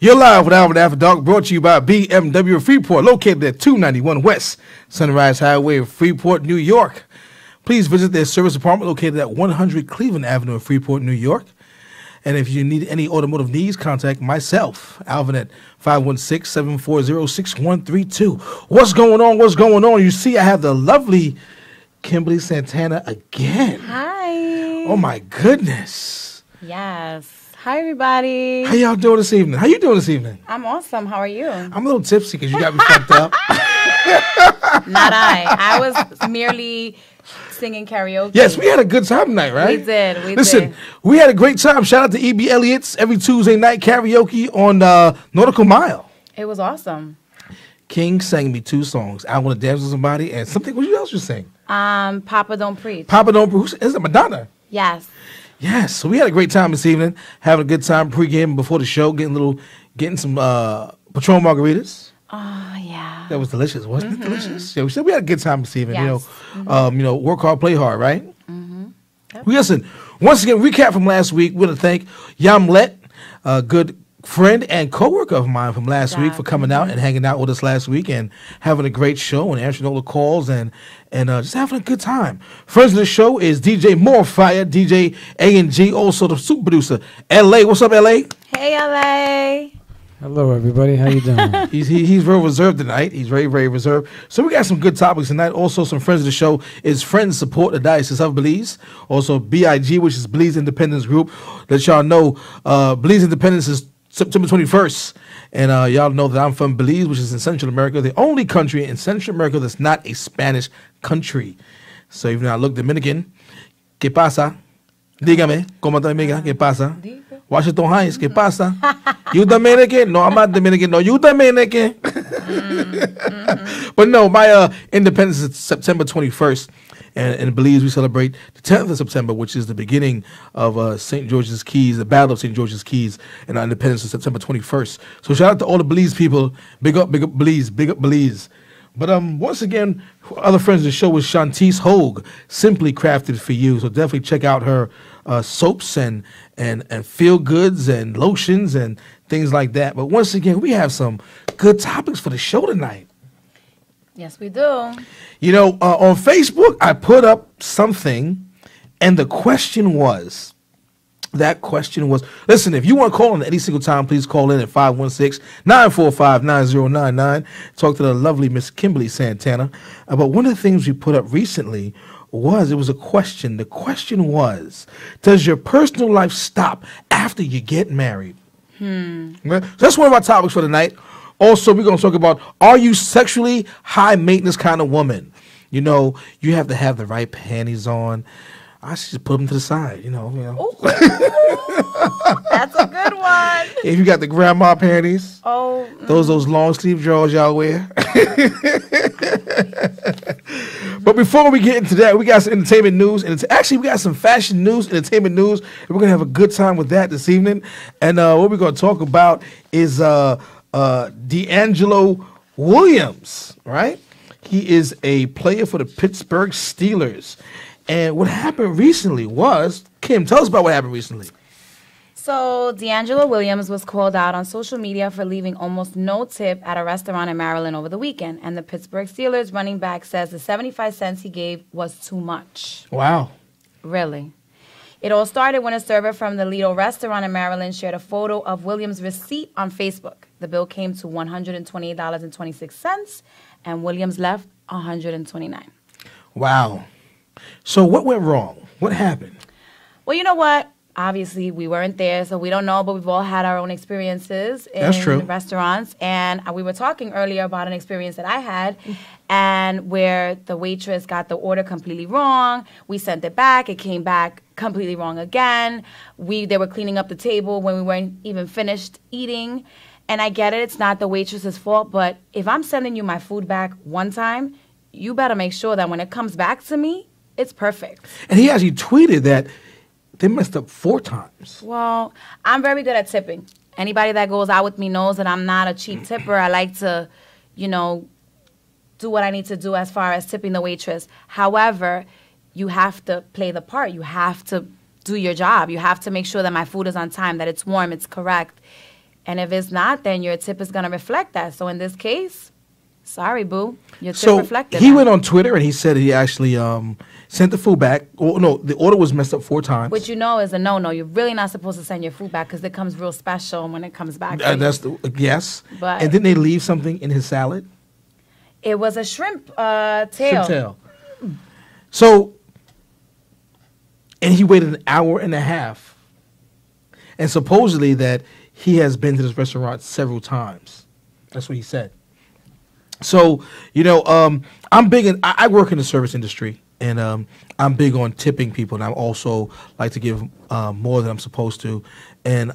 You're live with Alvin After Dark, brought to you by BMW of Freeport, located at 291 West Sunrise Highway in Freeport, New York. Please visit their service department located at 100 Cleveland Avenue in Freeport, New York. And if you need any automotive needs, contact myself, Alvin, at 516-740-6132. What's going on? What's going on? You see, I have the lovely Kimberly Santana again. Hi. Oh, my goodness. Yes. Hi, everybody. How y'all doing this evening? How you doing this evening? I'm awesome. How are you? I'm a little tipsy because you got me fucked up. Not I. I was merely singing karaoke. Yes, we had a good time tonight, right? We did. Listen, we had a great time. Shout out to E.B. Elliott's every Tuesday night karaoke on Nautical Mile. It was awesome. King sang me 2 songs. I Want to Dance with Somebody and something. What else you sing? Papa Don't Preach. Papa Don't Preach. Is it Madonna? Yes. Yes. So we had a great time this evening. Having a good time pre-game before the show. Getting some Patron margaritas. Oh, yeah. That was delicious, wasn't it? Delicious. Yeah, we had a good time this evening. Yes. Work hard, play hard, right? Yep. Listen, once again, recap from last week. We're going to thank Yamlet, a good friend and co-worker of mine from last week, for coming out and hanging out with us last week and having a great show and answering all the calls and just having a good time. Friends of the show is DJ Morefire, DJ A&G, also the super producer, L.A. What's up, L.A.? Hey, LA. Hello, everybody. How you doing? He's very reserved tonight. He's very, very reserved. So we got some good topics tonight. Also, some friends of the show is Friends Support the Diocese of Belize. Also, BIG, which is Belize Independence Group. Let y'all know, Belize Independence is September 21st. And y'all know that I'm from Belize, which is in Central America, the only country in Central America that's not a Spanish country. So even though I look Dominican, ¿qué pasa? Dígame, ¿cómo está, amiga? ¿Qué pasa? Washington Heights, ¿qué pasa? You Dominican? No, I'm not Dominican. No, you Dominican. But no, my independence is September 21st. And in Belize, we celebrate the 10th of September, which is the beginning of St. George's Keys, the Battle of St. George's Keys, and our independence is September 21st. So shout out to all the Belize people. Big up Belize, big up Belize. But once again, other friends of the show was Shantice Hogue, Simply Crafted for You. So definitely check out her soaps and feel goods and lotions and things like that. But once again, we have some good topics for the show tonight. Yes, we do. You know, on Facebook, I put up something, and the question was, listen, if you want to call in any single time, please call in at 516-945-9099. Talk to the lovely Miss Kimberly Santana. But one of the things we put up recently was a question. The question was, does your personal life stop after you get married? Okay? So that's one of our topics for tonight. Also, we're going to talk about, are you sexually high maintenance kind of woman? You know, you have to have the right panties on. I should just put them to the side, you know. That's a good one. If you got the grandma panties, those long sleeve drawers y'all wear. But before we get into that, we got some entertainment news, and actually we got some fashion news, entertainment news, and we're gonna have a good time with that this evening. And what we're gonna talk about is D'Angelo Williams, right? He is a player for the Pittsburgh Steelers. And what happened recently was, Kim, tell us about what happened recently. So D'Angelo Williams was called out on social media for leaving almost no tip at a restaurant in Maryland over the weekend. And the Pittsburgh Steelers running back says the 75 cents he gave was too much. Wow. Really? It all started when a server from the Lido restaurant in Maryland shared a photo of Williams' receipt on Facebook. The bill came to $128.26, and Williams left $129. Wow. So what went wrong? What happened? Well, you know what? Obviously, we weren't there, so we don't know, but we've all had our own experiences in restaurants. And we were talking earlier about an experience that I had, and where the waitress got the order completely wrong. We sent it back. It came back completely wrong again. They were cleaning up the table when we weren't even finished eating. And I get it. It's not the waitress's fault. But if I'm sending you my food back one time, you better make sure that when it comes back to me, it's perfect. And he actually tweeted that they messed up 4 times. Well, I'm very good at tipping. Anybody that goes out with me knows that I'm not a cheap tipper. I like to, do what I need to do as far as tipping the waitress. However, you have to play the part. You have to do your job. You have to make sure that my food is on time, that it's warm, it's correct. And if it's not, then your tip is going to reflect that. So in this case, sorry, boo, your tip reflected he that. went on Twitter and he said he actually sent the food back. Or, no, the order was messed up 4 times. Which you know is a no-no. You're really not supposed to send your food back because it comes real special when it comes back. Yes. But and didn't they leave something in his salad? It was a shrimp tail. Shrimp tail. So, and he waited an hour and a half. And supposedly that he has been to this restaurant several times. That's what he said. So, I'm big in, I work in the service industry, and I'm big on tipping people, and I also like to give more than I'm supposed to, and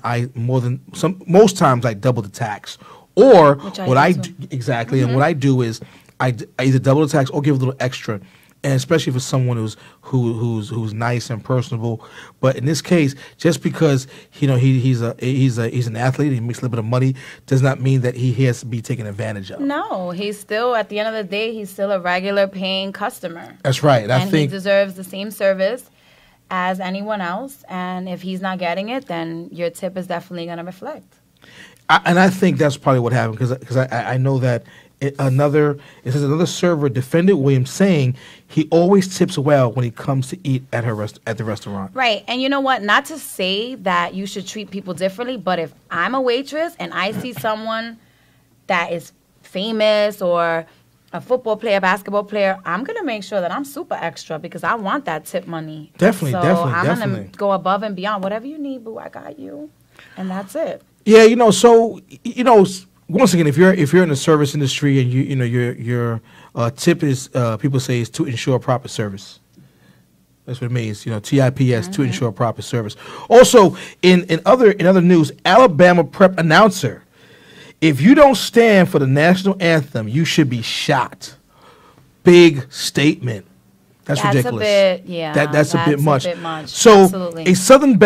most times I double the tax. Or what I do, exactly, and what I do is I either double the tax or give a little extra. And especially for someone who's nice and personable, but in this case, just because he's an athlete, he makes a little bit of money, does not mean that he has to be taken advantage of. No, he's still, at the end of the day, he's still a regular paying customer. That's right. And I think he deserves the same service as anyone else. And if he's not getting it, then your tip is definitely going to reflect. I think that's probably what happened because I know that. Another server defended Williams, saying he always tips well when he comes to eat at the restaurant. Right, and you know what? Not to say that you should treat people differently, but if I'm a waitress and I see someone that is famous or a football player, basketball player, I'm gonna make sure that I'm super extra because I want that tip money. Definitely, so definitely. I'm gonna go above and beyond. Whatever you need, boo, I got you, and that's it. Yeah, once again, if you're in the service industry and your tip is people say is to ensure proper service. That's what it means. TIPS, to ensure proper service. Also, in other news, Alabama prep announcer, if you don't stand for the national anthem, you should be shot. Big statement. That's ridiculous. That's a bit much. So absolutely. A Southern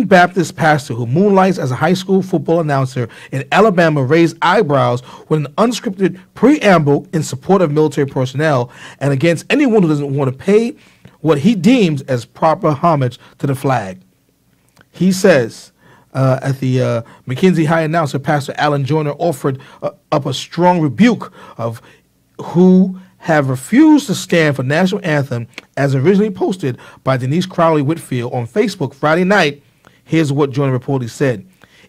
Baptist pastor who moonlights as a high school football announcer in Alabama raised eyebrows with an unscripted preamble in support of military personnel and against anyone who doesn't want to pay what he deems as proper homage to the flag. He says at the McKinsey High announcer, Pastor Alan Joyner offered up a strong rebuke of who have refused to stand for national anthem as originally posted by Denise Crowley Whitfield on Facebook Friday night. Here's what Joyner reportedly said.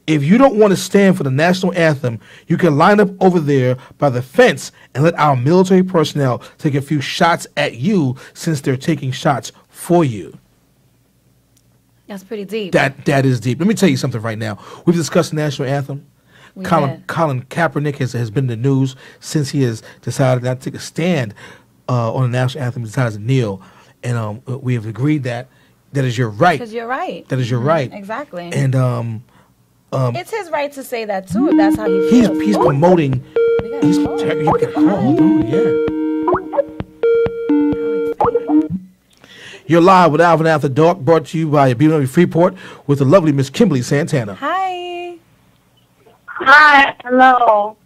If you don't want to stand for the national anthem, you can line up over there by the fence and let our military personnel take a few shots at you since they're taking shots for you. That's pretty deep. That is deep. Let me tell you something right now. We've discussed the national anthem. Colin Kaepernick has been in the news since he has decided not to take a stand on the national anthem. He decided to kneel, and we have agreed that is your right. Because you're right. That is your right. Exactly. And it's his right to say that too. If that's how he feels. He's promoting. He's got a call. Yeah. You're live with Alvin After Dark, brought to you by BMW Freeport with the lovely Miss Kimberly Santana. Hi, hello.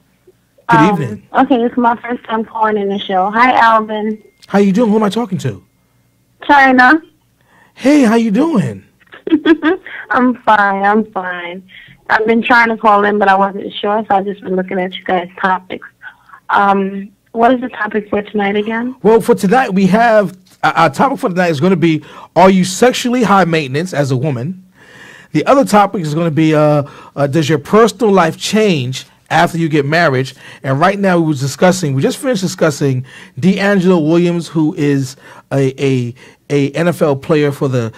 Good evening. Okay, this is my first time calling in the show. Hi, Alvin. How you doing? Who am I talking to? China. Hey, how you doing? I'm fine. I've been trying to call in, but I wasn't sure, so I've just been looking at you guys' topics. What is the topic for tonight again? Well, for tonight, we have, our topic for tonight is going to be, are you sexually high maintenance as a woman? The other topic is going to be, does your personal life change after you get married? And right now we just finished discussing D'Angelo Williams, who is a NFL player for the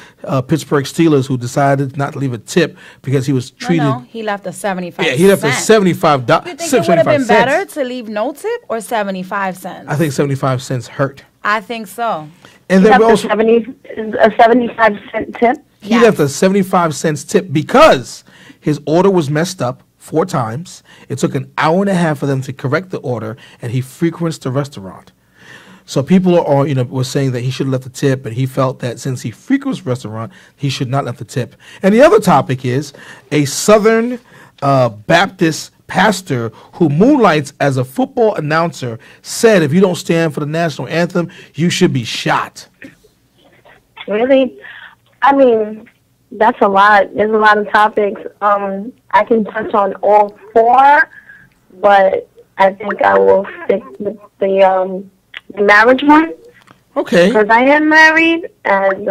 Pittsburgh Steelers, who decided not to leave a tip because he was treated. No, he left a 75 Yeah, he left a $75. You think it would have been better to leave no tip or 75 cents? I think 75 cents hurt. I think so. And then a 75-cent tip? He left a 75 cents tip because his order was messed up 4 times. It took an hour and a half for them to correct the order, and he frequents the restaurant. So people were saying that he should have left a tip, and he felt that since he frequents the restaurant, he should not left a tip. And the other topic is a Southern Baptist pastor who moonlights as a football announcer said if you don't stand for the national anthem, you should be shot. Really? I mean, That's a lot. There's a lot of topics. I can touch on all four, but I think I will stick with the marriage one. Okay. Because I am married, and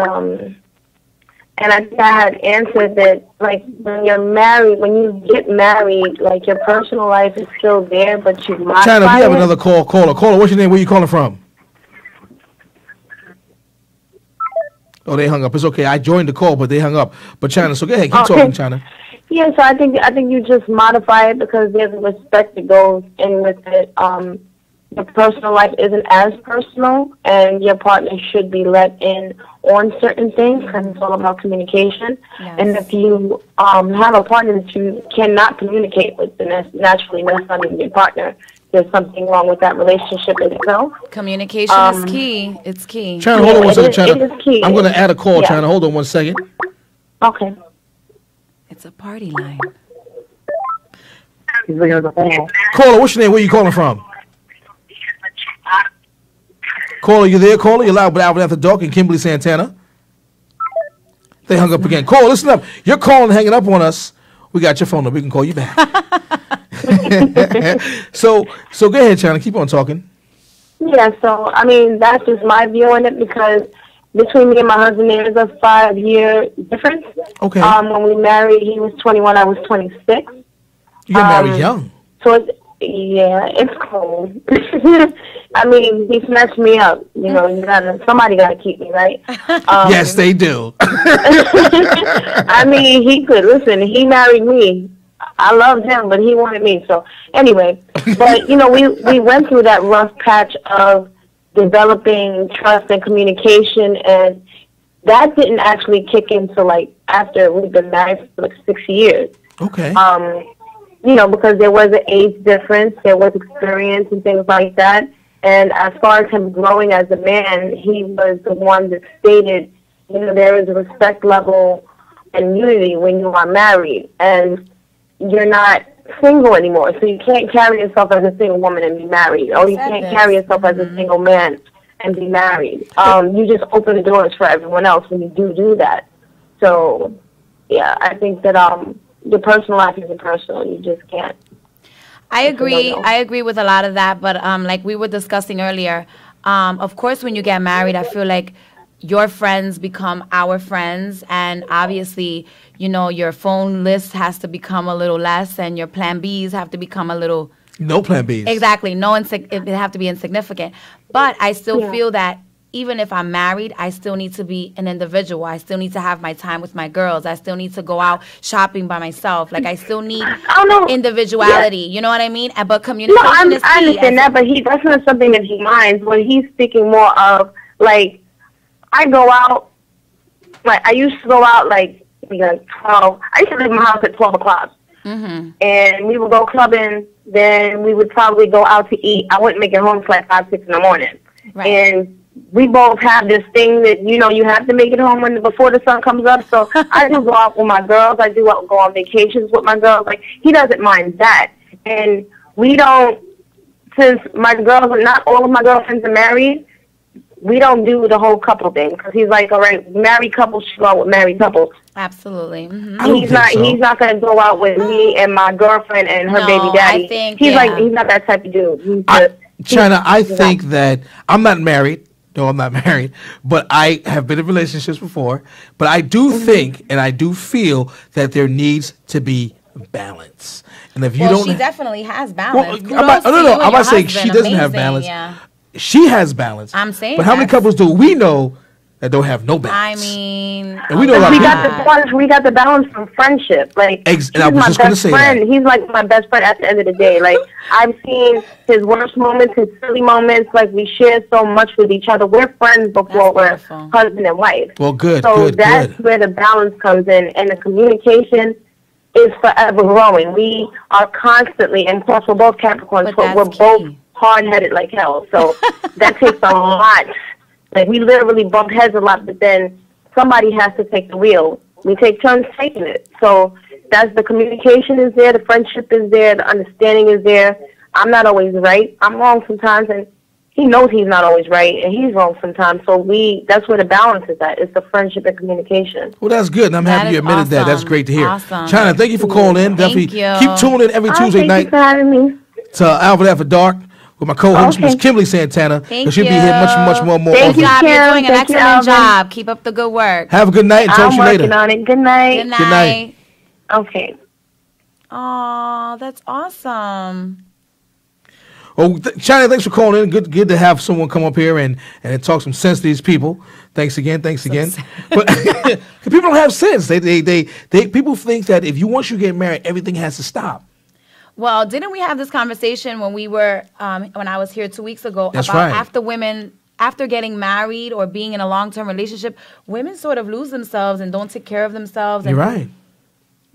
I think I had answered that, like, when you're married, when you get married, like, your personal life is still there, but you modify China, we have it. another caller. Caller, what's your name? Where you calling from? Oh, they hung up. It's okay. I joined the call, but they hung up. But China, so go ahead. Keep talking, China. Yeah, so I think you just modify it because there's a respect that goes in with it. Your personal life isn't as personal, and your partner should be let in on certain things because it's all about communication. Yes. And if you have a partner that you cannot communicate with, then that's naturally not something your partner. There's something wrong with that relationship in itself. Communication is key. It's key. China, hold on one second, China. It is key. I'm going to add a call, China. Hold on one second. Okay. It's a party line. Caller, what's your name? Where you calling from? Caller, you there? Caller, you're loud with Alvin after dark and Kimberly Santana. They hung up again. Caller, listen up. You're calling, hanging up on us. We got your phone number. We can call you back. So go ahead, China. Keep on talking. Yeah, so, I mean, that's just my view on it because between me and my husband, there is a 5-year difference. Okay. When we married, he was 21, I was 26. You got married young. So, it's cool. I mean, he snatched me up. You know, somebody got to keep me, right? Yes, they do. I mean, he could. Listen, he married me. I loved him, but he wanted me. So, anyway, but, you know, we went through that rough patch of developing trust and communication, and that didn't actually kick in till, like, after we've been married for, like, 6 years. Okay. You know, because there was an age difference, there was experience and things like that. And as far as him growing as a man, he was the one that stated, you know, there is a respect level and unity when you are married. And you're not single anymore. So you can't carry yourself as a single woman and be married. Or you can't carry yourself as a single man and be married. You just open the doors for everyone else when you do that. So, yeah, I think that your personal life isn't personal. You just can't. I agree. I agree with a lot of that. But like we were discussing earlier, of course, when you get married, I feel like your friends become our friends. And obviously, you know, your phone list has to become a little less and your plan Bs have to become a little. No plan Bs. Exactly. It have to be insignificant. But I still feel that even if I'm married, I still need to be an individual. I still need to have my time with my girls. I still need to go out shopping by myself. Like, I still need individuality. Yeah. You know what I mean? But communication is key. I understand that, but that's not something that he minds. When he's speaking more of, like, I go out, like, I used to go out, like 12. I used to leave my house at 12 o'clock. Mm-hmm. And we would go clubbing. Then we would probably go out to eat. I wouldn't make it home until like 5, 6 in the morning. Right. And we both have this thing that, you know, you have to make it home before the sun comes up. So I do go out with my girls. I do go on vacations with my girls. Like, he doesn't mind that. And we don't, since not all of my girlfriends are married, we don't do the whole couple thing. Because he's like, all right, married couples should go out with married couples. Absolutely. Mm-hmm. He's not going to go out with me and my girlfriend and her baby daddy. He's not that type of dude. China, I think that I'm not married. No, I'm not married, but I have been in relationships before. But I do think and I do feel that there needs to be balance. And if you don't, she definitely has balance. I'm not saying she doesn't have balance. Yeah. She has balance. I'm saying, but how many couples do we know that don't have no balance? I mean, and we know we got the balance from friendship. Like, he's my best friend. He's like my best friend at the end of the day. Like, I've seen his worst moments, his silly moments. Like, we share so much with each other. We're friends before we're husband and wife. Well, good. So that's where the balance comes in, and the communication is forever growing. We are constantly, and plus we're both Capricorns, but we're both hard-headed like hell. So that takes a lot. Like, we literally bump heads a lot, but then somebody has to take the wheel. We take turns taking it. So that's the communication is there, the friendship is there, the understanding is there. I'm not always right. I'm wrong sometimes, and he knows he's not always right, and he's wrong sometimes. So that's where the balance is at. It's the friendship and communication. Well, that's good, and I'm happy you admitted that. That's great to hear. Awesome. China, thank you for calling in. Definitely keep tuning in every Tuesday night. Thank you for having me. To Alvin After Dark with my co-host, Miss Kimberly Santana. Thank you. She'll be here much more. Thank you, Kim. You're doing an Thank you, excellent Alvin. job. Keep up the good work. Have a good night and talk to you later. I'm working on it. Good night. Good night. Good night. Okay. Oh, that's awesome. Well, China, thanks for calling in. Good to have someone come up here and talk some sense to these people. Thanks again. But people don't have sense. They people think that if once you get married, everything has to stop. Well, didn't we have this conversation when we were when I was here 2 weeks ago That's about right. after getting married or being in a long-term relationship, women sort of lose themselves and don't take care of themselves. You're right.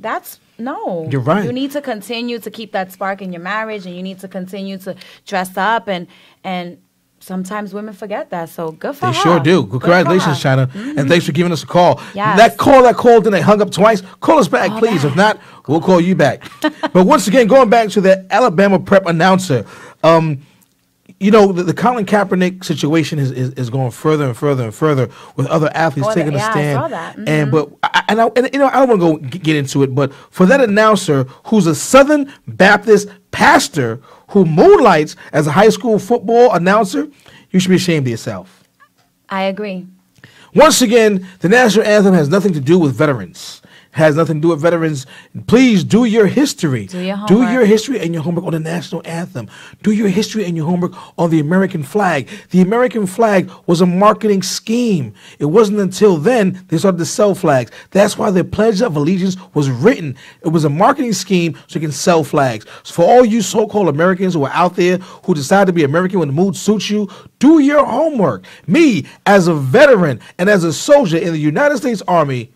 You're right. You need to continue to keep that spark in your marriage, and you need to continue to dress up, and sometimes women forget that. So good for her. They sure do. Congratulations, China. Mm-hmm. And thanks for giving us a call. Yes. That call, then they hung up twice. Call us back, please. If not, we'll call you back. But once again, going back to the Alabama prep announcer, the Colin Kaepernick situation is going further and further and further with other athletes taking a stand. I saw that. Mm-hmm. I don't want to go get into it, but for that announcer who's a Southern Baptist pastor who moonlights as a high school football announcer, you should be ashamed of yourself. I agree. Once again, the national anthem has nothing to do with veterans. Has nothing to do with veterans. Please do your history. Do your homework. Do your history and your homework on the national anthem. Do your history and your homework on the American flag. The American flag was a marketing scheme. It wasn't until then they started to sell flags. That's why the Pledge of Allegiance was written. It was a marketing scheme so you can sell flags. So for all you so-called Americans who are out there who decide to be American when the mood suits you, do your homework. Me, as a veteran and as a soldier in the United States Army,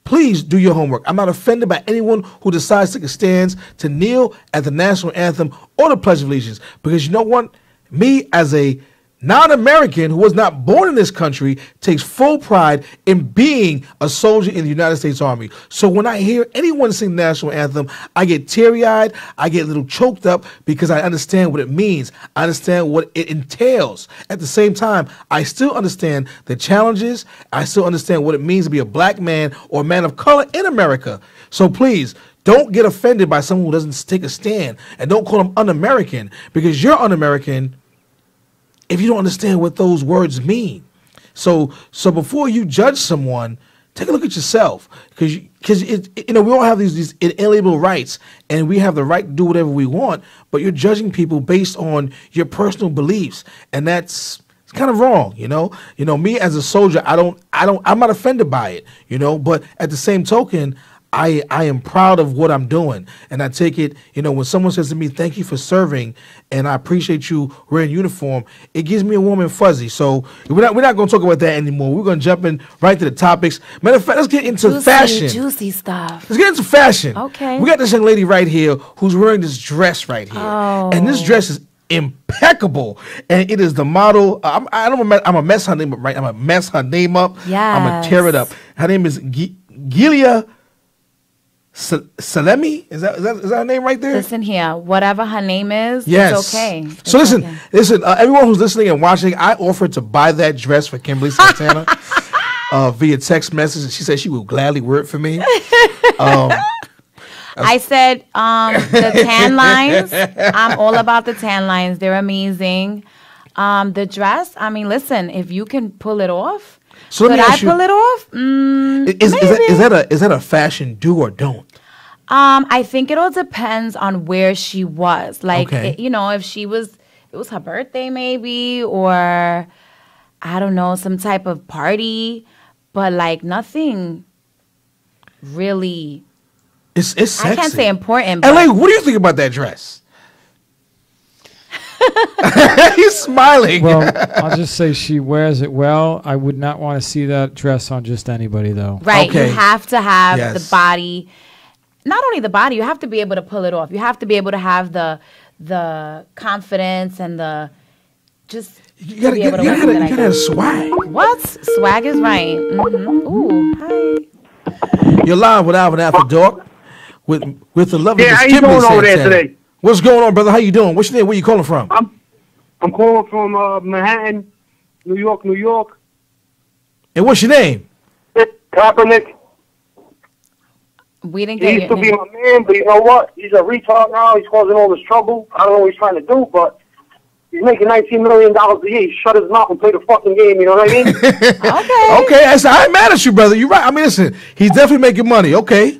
please do your homework. I'm not offended by anyone who decides to take a stand to kneel at the national anthem or the Pledge of Allegiance. Because you know what? Me, as a non-American who was not born in this country, takes full pride in being a soldier in the United States Army. So when I hear anyone sing the national anthem, I get teary-eyed, I get a little choked up because I understand what it means. I understand what it entails. At the same time, I still understand the challenges. I still understand what it means to be a black man or a man of color in America. So please, don't get offended by someone who doesn't take a stand, and don't call them un-American, because you're un-American if you don't understand what those words mean. So before you judge someone, take a look at yourself, because we all have these inalienable rights, and we have the right to do whatever we want, but you're judging people based on your personal beliefs, and it's kind of wrong, Me as a soldier, I'm not offended by it, but at the same token, I am proud of what I'm doing, and I take it, when someone says to me, thank you for serving, and I appreciate you wearing uniform, it gives me a warm and fuzzy. So we're not going to talk about that anymore. We're going to jump in right to the topics. Matter of fact, let's get into fashion. Juicy stuff. Let's get into fashion. Okay. We got this young lady right here who's wearing this dress right here. Oh. And this dress is impeccable, and it is the model. I'm a mess her name up, right? I'm gonna mess her name up. Yes. I'm gonna tear it up. Her name is Gilia Salemi, is that her name right there? Listen here, whatever her name is, yes. It's okay. So listen, everyone who's listening and watching, I offered to buy that dress for Kimberly Santana via text message, and she said she would gladly wear it for me. I said the tan lines. I'm all about the tan lines. They're amazing. The dress, I mean, listen, if you can pull it off. So could I pull it off? Is that a fashion do or don't? I think it all depends on where she was. Like, okay. If it was her birthday maybe, or I don't know, some type of party, but like nothing really. It's sexy. I can't say important. LA, what do you think about that dress? He's smiling. Well, I'll just say she wears it well. I would not want to see that dress on just anybody, though. Right. Okay. You have to have Yes. the body. Not only the body, you have to be able to pull it off. You have to be able to have the confidence and the just. You gotta have swag. What? Swag is right. Mm-hmm. Ooh, hi. You're live with Alvin After Dark with the lovely Miss how you Kimberly doing over there Santana. today? What's going on, brother? How you doing? What's your name? Where you calling from? I'm calling from Manhattan, New York, New York. And what's your name? Kaepernick. We didn't He get used your to be name. my man, but you know what? He's a retard now. He's causing all this trouble. I don't know what he's trying to do, but he's making $19 million a year. He shut his mouth and play the fucking game. You know what I mean? Okay. I ain't mad at you, brother. You're right. I mean, listen, he's definitely making money. Okay.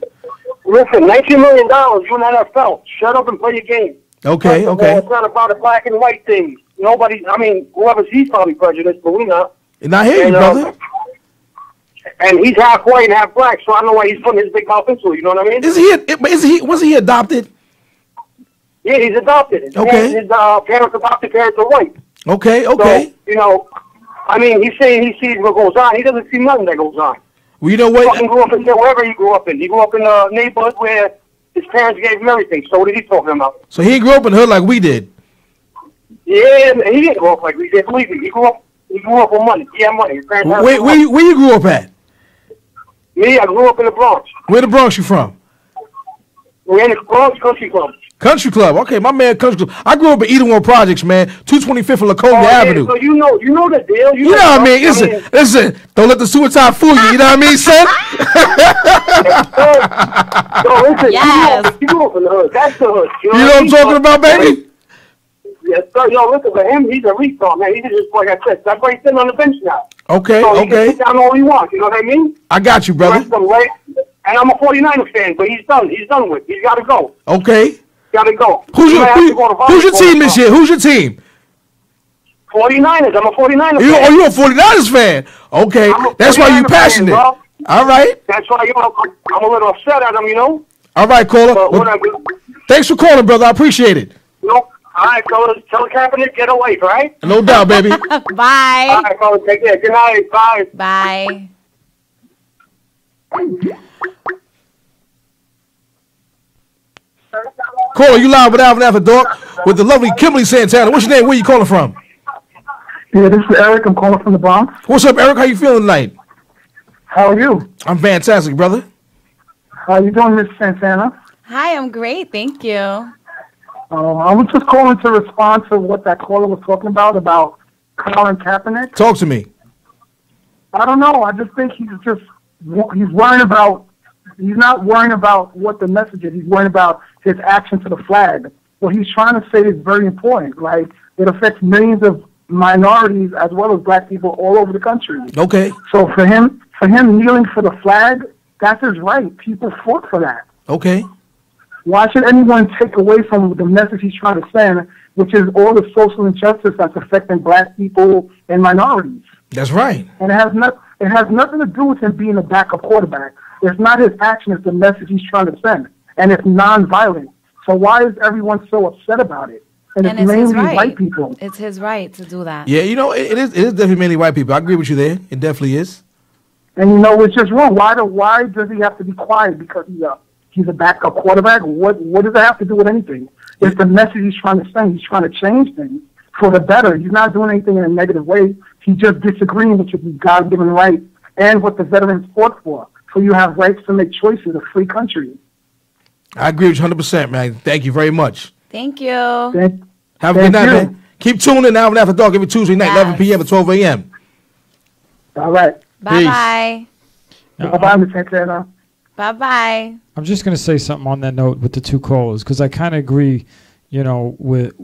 Listen, $19 million. You in the NFL. Shut up and play your game. Okay. First of all, it's not about a black and white thing. Nobody, I mean, whoever he's probably prejudiced, but we not. And I hear you, brother. And he's half white and half black, so I don't know why he's putting his big mouth into it. You know what I mean? Wasn't he adopted? Yeah, he's adopted. His parents adopted parents are white. Okay. So, you know, I mean, he's saying he sees what goes on. He doesn't see nothing that goes on. Well, you know what? He grew up in wherever he grew up in. He grew up in a neighborhood where his parents gave him everything. So what is he talking about? So he grew up in the hood like we did. Yeah, he didn't grow up like we did. Believe me, he grew up with money. He had money. His parents had Where you grew up at? Me, I grew up in the Bronx. Where the Bronx you from? We're in the Bronx Country Club. Country Club. Okay, my man, Country Club. I grew up in Edenwood Projects, man. 225th of Laconia Avenue. So you know the deal. You know what I mean? Listen. Don't let the suicide fool you. You know what I mean, son? So listen, Yes. you grew up in the hood. That's the hood. You know what I'm talking about, baby? Yes, sir. Yo, listen, for him, he's a retard, man. He's just, like I said, that's why he's sitting on the bench now. Okay, so he can sit down all he wants, you know what I mean? I got you, brother. And I'm a 49er fan, but he's done. He's done with. He's got to go. Okay. Got to go. Who's your team this year? Who's your team? 49ers. I'm a 49er fan. You're a 49ers fan. Okay. That's why you're passionate. Fan, all right. That's why I'm a little upset at him, you know? All right, caller. Thanks for calling, brother. I appreciate it. No. All right, fellas. Tell Kaepernick get away, right? No doubt, baby. Bye. All right, fellas. Take care. Good night. Bye. Bye. Caller, you live with Alvin After Dark with the lovely Kimberly Santana. What's your name? Where you calling from? Yeah, this is Eric. I'm calling from the Bronx. What's up, Eric? How you feeling tonight? How are you? I'm fantastic, brother. How you doing, Miss Santana? Hi, I'm great. Thank you. I was just calling to respond to what that caller was talking about Colin Kaepernick. Talk to me. I don't know. I just think he's worrying about. He's not worrying about what the message is. He's worrying about his action to the flag. What he's trying to say is very important. Like, it affects millions of minorities as well as black people all over the country. Okay. So for him kneeling for the flag, that's his right. People fought for that. Okay. Why should anyone take away from the message he's trying to send, which is all the social injustice that's affecting black people and minorities? That's right. And it has nothing to do with him being a backup quarterback. It's not his action, it's the message he's trying to send. And it's nonviolent. So why is everyone so upset about it? And it's mainly white people. It's his right to do that. Yeah, you know, it is definitely mainly white people. I agree with you there. It definitely is. And you know, it's just wrong. Why does he have to be quiet because he's a backup quarterback? What does that have to do with anything? It's the message he's trying to send. He's trying to change things for the better. He's not doing anything in a negative way. He's just disagreeing with your God-given right and what the veterans fought for. So you have rights to make choices, a free country. I agree with you 100%, man. Thank you very much. Thank you. Have a good night, man. Keep tuning in Alvin After Dark every Tuesday night, 11 p.m. to 12 a.m. All right. Bye-bye. Bye-bye, Ms. Santana. Bye-bye. I'm just going to say something on that note with the two callers because I kind of agree, you know, with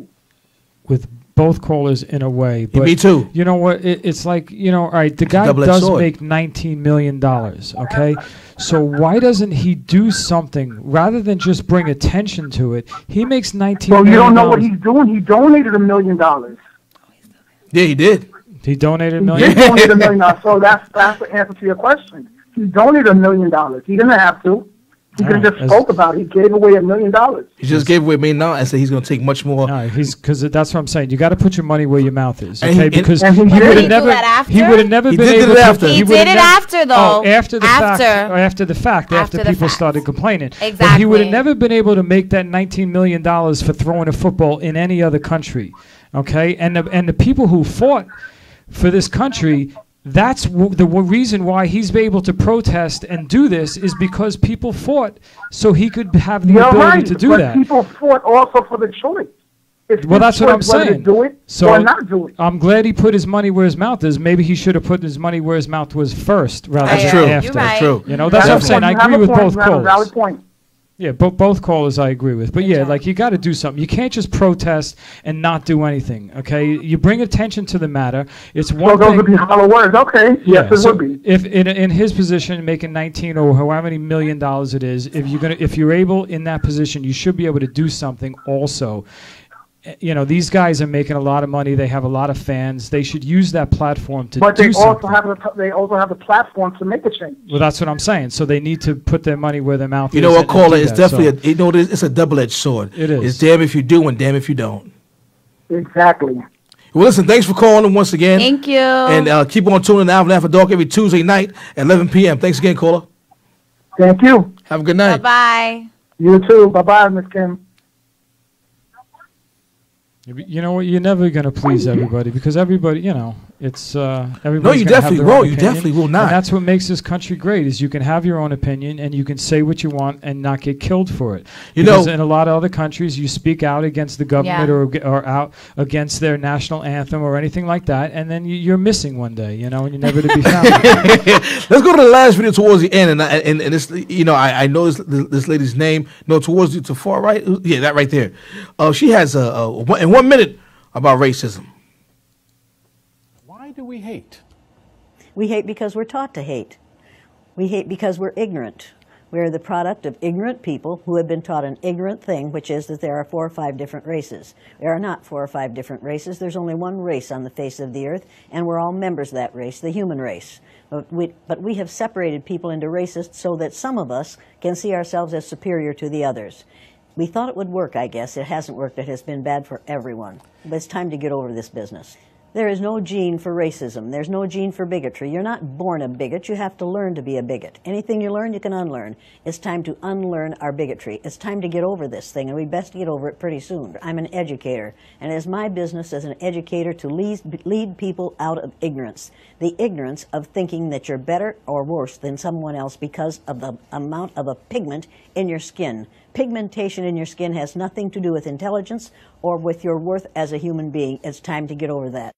both callers in a way. But me too. You know what? It's like, you know, all right, the guy does make $19 million, okay? So why doesn't he do something rather than just bring attention to it? He makes $19 million. So you don't know what he's doing? He donated $1 million. Yeah, he did. He donated $1 million? He donated $1 million. So that's the answer to your question. He donated $1 million. He didn't have to. He could have just spoke about it. He gave away $1 million. He just gave away $1 million and said he's going to take much more. No, because that's what I'm saying. You got to put your money where your mouth is, And okay? he- Because and he he would did have it. never. He would have never He been did able it to. after. He would did have it after, though. Oh, after the fact. After. Or after the fact. After After the people fact. started complaining. But he Exactly. would have never been able to make that $19 million for throwing a football in any other country, okay? And the people who fought for this country. That's the reason why he's able to protest and do this is because people fought so he could have the ability to do but that. people fought also for the choice. Well, that's what I'm saying. Do it or not do it. I'm glad he put his money where his mouth is. Maybe he should have put his money where his mouth was first, rather than after. That's true. You know, that's what I'm saying. I agree with both callers. Valid point. Yeah, both callers I agree with. But yeah, like you got to do something. You can't just protest and not do anything. Okay, you bring attention to the matter. It's one So those thing. would be hollow words. Okay, yes, it would be. If in his position, making 19 or however many $1 million it is, if you're able in that position, you should be able to do something also. You know, these guys are making a lot of money. They have a lot of fans. They should use that platform to do something. But they also have the platform to make a change. Well, that's what I'm saying. So they need to put their money where their mouth is. You know what, caller? It's definitely it's a double-edged sword. It is. It's damn if you do and damn if you don't. Exactly. Well, listen, thanks for calling once again. Thank you. And keep on tuning in to Alvin After Dark every Tuesday night at 11 p.m. Thanks again, caller. Thank you. Have a good night. Bye-bye. You too. Bye-bye, Miss Kim. You know what? You're never going to please everybody because everybody, you know, it's everybody. No, you definitely won't. You definitely will not. And that's what makes this country great is you can have your own opinion and you can say what you want and not get killed for it. Because in a lot of other countries, you speak out against the government or out against their national anthem or anything like that, and then you're missing one day, you know, and you're never to be found. Let's go to the last video towards the end, and this, you know, I know this lady's name. No, towards the far right. Yeah, that right there. She has in 1 minute about racism. Why do we hate? We hate because we're taught to hate. We hate because we're ignorant. We're the product of ignorant people who have been taught an ignorant thing, which is that there are 4 or 5 different races. There are not 4 or 5 different races. There's only one race on the face of the earth, and we're all members of that race, the human race. But we have separated people into races so that some of us can see ourselves as superior to the others. We thought it would work, I guess. It hasn't worked. It has been bad for everyone. But it's time to get over this business. There is no gene for racism. There's no gene for bigotry. You're not born a bigot. You have to learn to be a bigot. Anything you learn, you can unlearn. It's time to unlearn our bigotry. It's time to get over this thing, and we best get over it pretty soon. I'm an educator, and it is my business as an educator to lead people out of ignorance. The ignorance of thinking that you're better or worse than someone else because of the amount of a pigment in your skin. Pigmentation in your skin has nothing to do with intelligence or with your worth as a human being. It's time to get over that.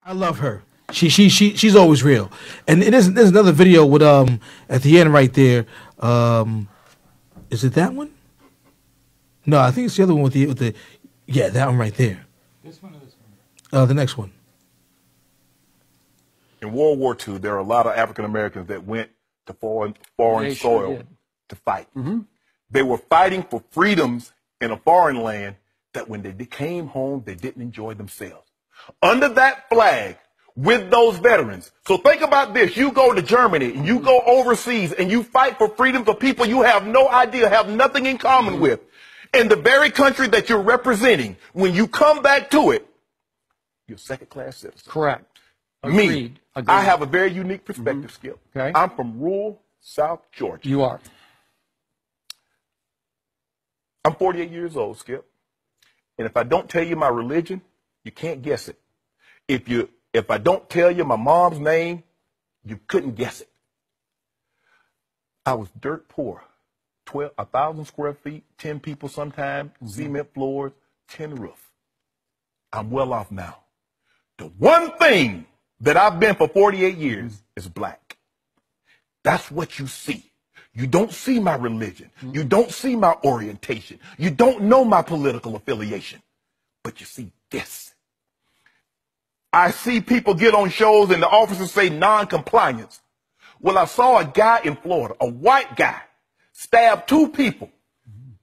I love her. She's always real. And there's another video with at the end right there. Is it that one? No, I think it's the other one with the yeah, that one right there. This one or this one? The next one. In World War II, there are a lot of African Americans that went to foreign soil to fight. Mm-hmm. They were fighting for freedoms in a foreign land that when they came home, they didn't enjoy themselves. Under that flag, with those veterans. So think about this. You go to Germany and you go overseas and you fight for freedom for people you have no idea, have nothing in common with. In the very country that you're representing, when you come back to it, you're a second-class citizen. Correct. Agreed. I have a very unique perspective, Skip. Okay. I'm from rural South Georgia. You are. I'm 48 years old, Skip. And if I don't tell you my religion, you can't guess it. If I don't tell you my mom's name, you couldn't guess it. I was dirt poor. 1,000 square feet, 10 people sometime, cement floors, tin roof. I'm well off now. The one thing that I've been for 48 years is black. That's what you see. You don't see my religion. You don't see my orientation. You don't know my political affiliation. But you see this. I see people get on shows and the officers say non-compliance. Well, I saw a guy in Florida, a white guy, stab 2 people,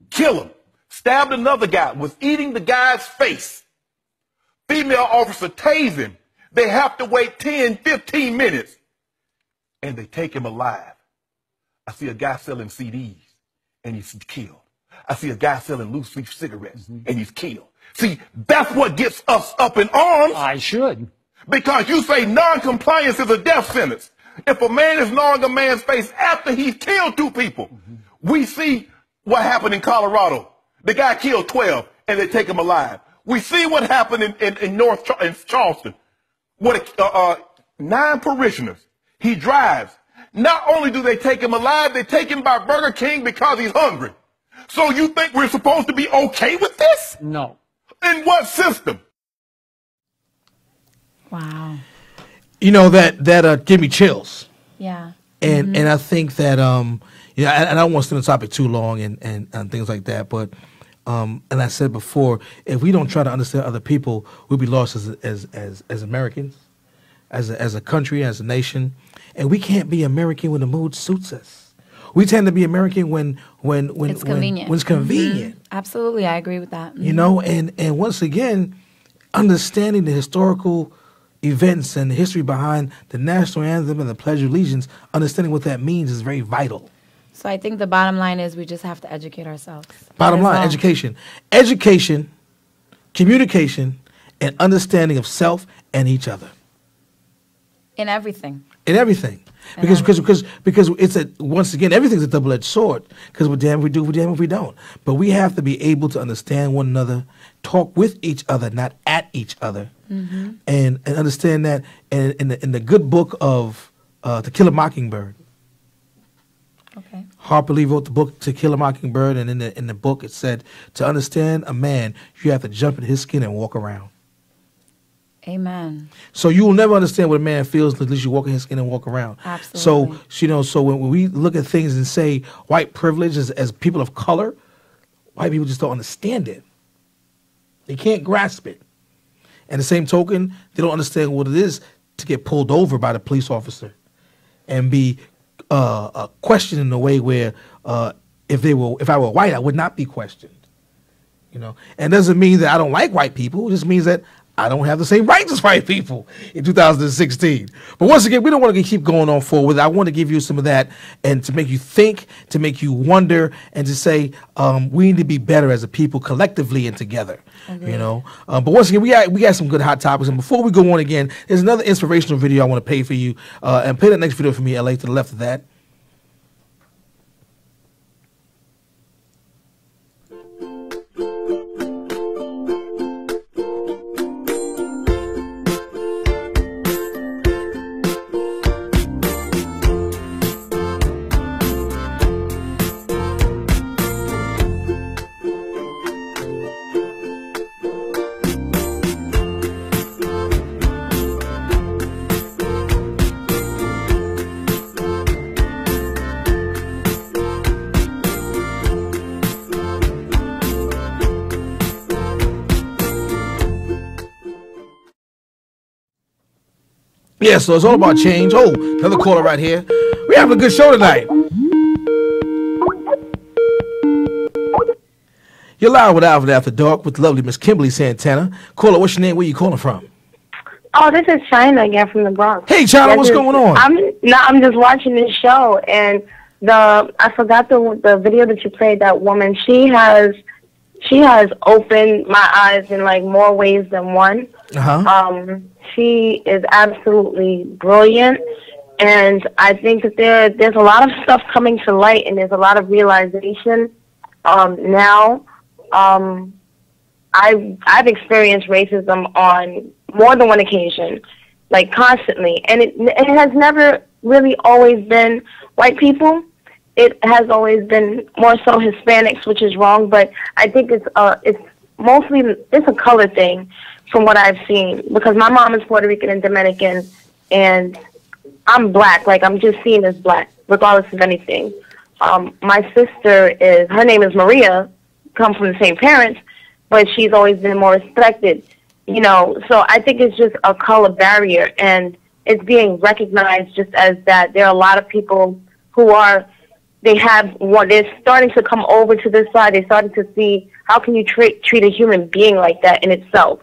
kill him, stabbed another guy, was eating the guy's face. Female officer tased him. They have to wait 10, 15 minutes, and they take him alive. I see a guy selling CDs, and he's killed. I see a guy selling loose leaf cigarettes, and he's killed. See, that's what gets us up in arms. I should. Because you say non-compliance is a death sentence. If a man is gnawing a man's face after he's killed 2 people, we see what happened in Colorado. The guy killed 12, and they take him alive. We see what happened in Charleston. 9 parishioners. He drives. Not only do they take him alive, they take him by Burger King because he's hungry. So you think we're supposed to be okay with this? No. In what system? Wow. You know, that give me chills. Yeah. And I think that you know, and I don't want to stay on the topic too long and things like that, but and I said before, if we don't try to understand other people, we'll be lost as Americans, as a country, as a nation, and we can't be American when the mood suits us. We tend to be American when it's convenient. When it's convenient. Absolutely, I agree with that. You know, and once again, understanding the historical events and the history behind the national anthem and the Pledge of Allegiance, understanding what that means is very vital. So I think the bottom line is we just have to educate ourselves. Bottom line, education. Education, communication, and understanding of self and each other. In everything. In everything. Because it's once again, everything's a double-edged sword. Because we're damned if we do, we're damned if we don't. But we have to be able to understand one another, talk with each other, not at each other, and understand that. And in the good book of To Kill a Mockingbird, okay, Harper Lee wrote the book To Kill a Mockingbird, and in the book it said, to understand a man, you have to jump in his skin and walk around. Amen. So you will never understand what a man feels unless you walk in his skin and walk around. Absolutely. So, you know, so when we look at things and say white privilege as people of color, white people just don't understand it. They can't grasp it. And the same token, they don't understand what it is to get pulled over by the police officer and be questioned in a way where if I were white, I would not be questioned. You know, and it doesn't mean that I don't like white people. It just means that I don't have the same rights as white people in 2016. But once again, we don't want to keep going on forward. I want to give you some of that and to make you think, to make you wonder, and to say we need to be better as a people collectively and together. You know. But once again, we got some good hot topics. And before we go on again, there's another inspirational video I want to play for you. And play that next video for me, LA, to the left of that. Yeah, so it's all about change. Oh, another caller right here. We're having a good show tonight. You're live with Alvin After Dark with the lovely Miss Kimberly Santana. Caller, what's your name? Where you calling from? Oh, this is China again from the Bronx. Hey, China, what's going on? I'm just watching this show, and I forgot the video that you played. That woman, she has opened my eyes in like more ways than one. She is absolutely brilliant, and I think that there's a lot of stuff coming to light, and there's a lot of realization now. I've experienced racism on more than one occasion, like constantly, and it has never really always been white people. It has always been more so Hispanics, which is wrong, but I think it's mostly a color thing from what I've seen, because my mom is Puerto Rican and Dominican, and I'm black. Like, I'm just seen as black, regardless of anything. My sister her name is Maria, come from the same parents, but she's always been more respected, you know. So I think it's just a color barrier, and it's being recognized just as that. There are a lot of people who they're starting to come over to this side. They're starting to see, how can you treat a human being like that in itself?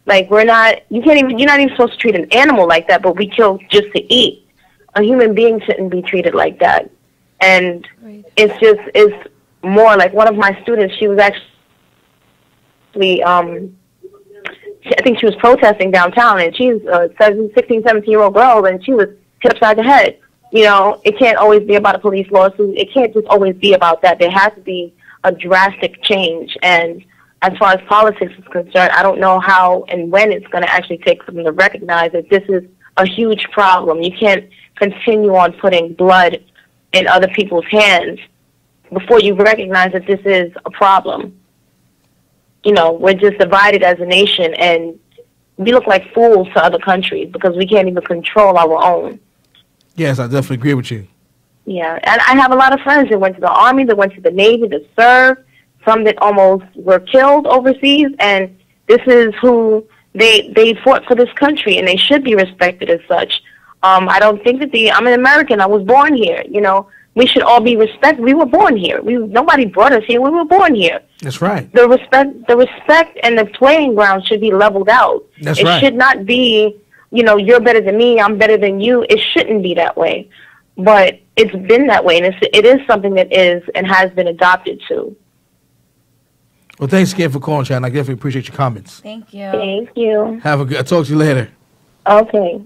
Like, you're not even supposed to treat an animal like that, but we kill just to eat. A human being shouldn't be treated like that. And it's more like, one of my students, she was actually, I think she was protesting downtown, and she's a 16, 17-year-old girl, and she was hit upside the head. You know, it can't always be about a police lawsuit. It can't just always be about that. There has to be a drastic change. And as far as politics is concerned, I don't know how and when it's going to actually take for them to recognize that this is a huge problem. You can't continue on putting blood in other people's hands before you recognize that this is a problem. You know, we're just divided as a nation, and we look like fools to other countries because we can't even control our own. Yes, I definitely agree with you. Yeah, and I have a lot of friends that went to the Army, that went to the Navy, that served, some that almost were killed overseas, and this is who they fought for this country, and they should be respected as such. I don't think that I'm an American. I was born here. You know, we should all be respected. We were born here. Nobody brought us here. We were born here. That's right. The respect and the playing ground should be leveled out. That's right. It should not be, you know, you're better than me, I'm better than you. It shouldn't be that way. But it's been that way, and it is something that is and has been adopted to. Well, thanks again for calling, Shannon. I definitely appreciate your comments. Thank you. Thank you. Have a good. I'll talk to you later. Okay.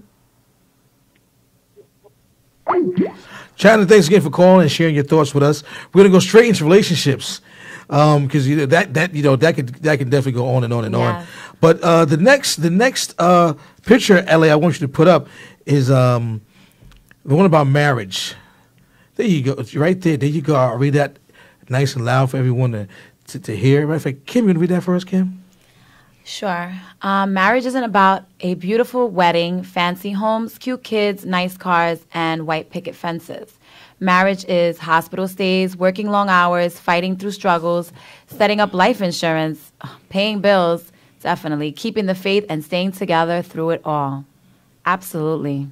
Shannon, thanks again for calling and sharing your thoughts with us. We're gonna go straight into relationships, because that can definitely go on and on and on. But the next picture, Ellie, I want you to put up is the one about marriage. There you go. It's right there. There you go. I'll read that nice and loud for everyone to hear. Matter of fact, Kim, you want to read that for us, Kim? Sure. Marriage isn't about a beautiful wedding, fancy homes, cute kids, nice cars, and white picket fences. Marriage is hospital stays, working long hours, fighting through struggles, setting up life insurance, paying bills, definitely, keeping the faith and staying together through it all. Absolutely.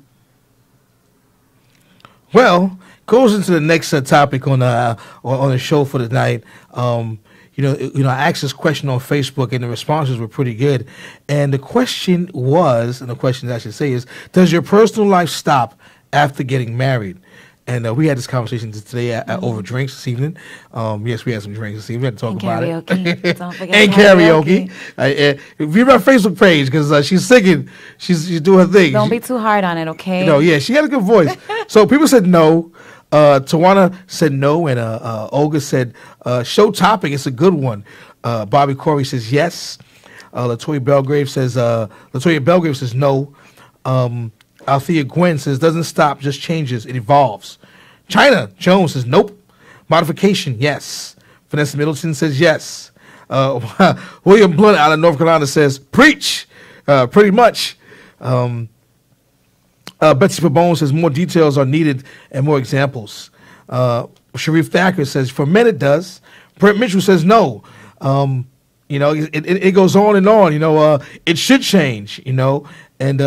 Well, goes into the next topic on the show for tonight. I asked this question on Facebook, and the responses were pretty good. And the question I should say is, does your personal life stop after getting married? And we had this conversation today over drinks this evening. Yes, we had some drinks this evening. We had to talk about it. Don't forget and karaoke. View my Facebook page because she's singing. She's doing her thing. Don't be too hard on it, okay? Yeah, she had a good voice. So people said no. Tawana said no, and Olga said show topic. It's a good one. Bobby Corey says yes. Latoya Belgrave says no. Althea Gwen says doesn't stop, just changes, it evolves. China Jones says nope. Modification, yes. Vanessa Middleton says yes. William Blunt out of North Carolina says preach, pretty much. Betsy Pabone says more details are needed and more examples. Sharif Thacker says for men it does. Brent Mitchell says no. It goes on and on. It should change. And